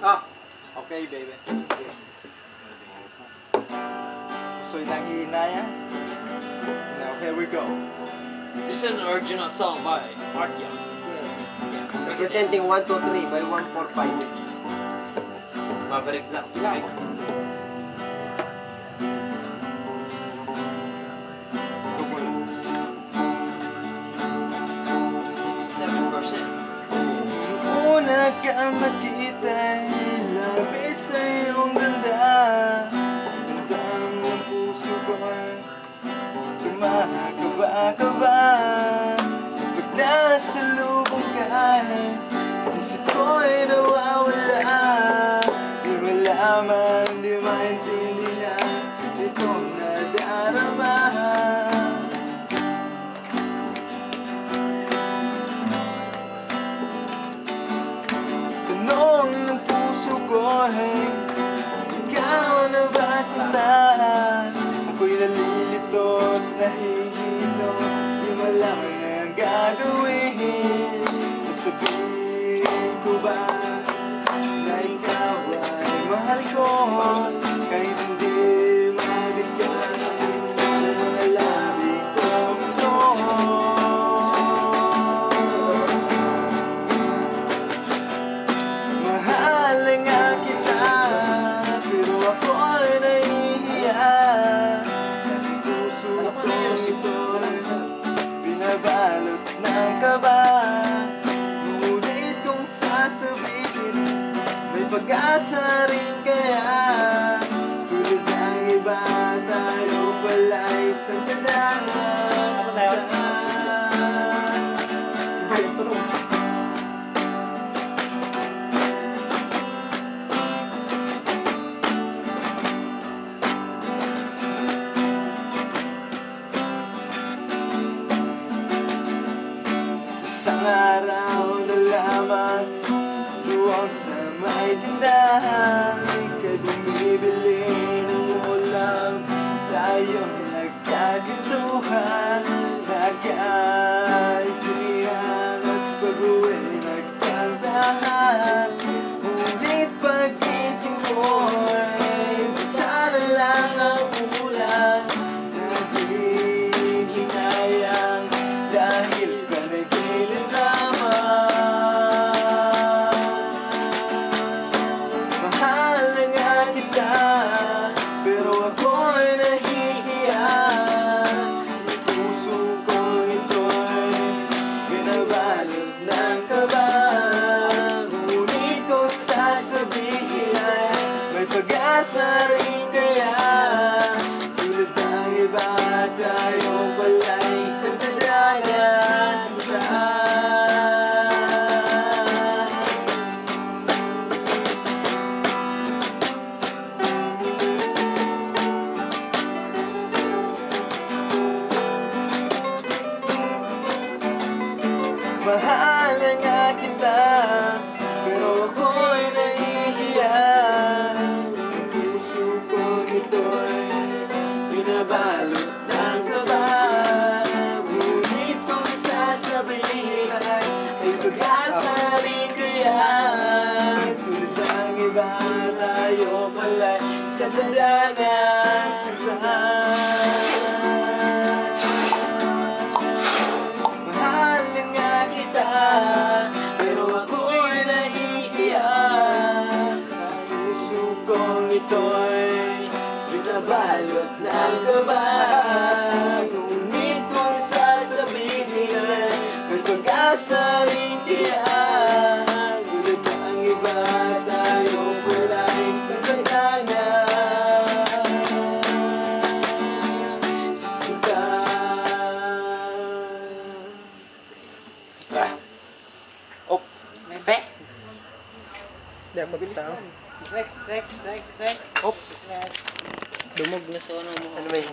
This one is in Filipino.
Ah, okay, baby. Gusto'y nanghihina yan? Now, here we go. This is an original song by Mark Young. Representing 1, 2, 3 by 145. Maverick lang. Yeah. Una kang makita'y labis sa iyong ganda. Damdam ng puso ko'y kumakaba-kaba. Kapag nasa lubong ka, isip ko'y nawawala. Di malaman, di maintindihan itong nadarama. Tanong ng puso ko, hey, ikaw na ba sintahan? Ako'y nalilito at nahihilo, di mo lang ang gagawin. Sasabihin ko ba na ikaw ay mahal ko? Kahit hindi mabigkasin ng mga labi ko ito. Mahal nga kita, pero ako'y nahihiya. Ang puso ko'y binabalot ng kaba. Ngunit kung sasabihin, may pag-asa rin kaya. Tulad ng iba, tayo pala'y isang kadalasan. Isang araw na lamang doon sa may tindahan, ika'y bumibili ng ulam. Tayong nagkaganduhan, nagkaitihan at pag-uwi nagkantahan. Ngunit pag-isip ko'y basta na lang ang ulan. Naghihinayang dahil panagilid lamang. Mahal na nga kita, pero ako'y nahihiya. Ang puso ko ito'y binabalot ng kaba. Ngunit kung sasabihin ay may pag-asa rin kaya. Tulad ng iba, tayo pala'y isang kadalasan. Mahal na nga kita, pero ako'y nahihiya. Ang puso ko ito'y binabalot ng kaba. Ngunit kung sasabihin ay may pag-asa rin kaya. Tulad ng iba, tayo pala'y sa kadalasan. Mahal na nga kita, pero ako'y nahihiya. Ang puso kong ito'y binabalot ng kaba. Ngunit kung sasabihin ay may pag-asa rin kaya. Tulad ng iba, tayo pala'y sa kadalasan. Oh, May back. Hindi ako magbitaw. Next. oh. Dumog na sa ano mo. Ano ba yung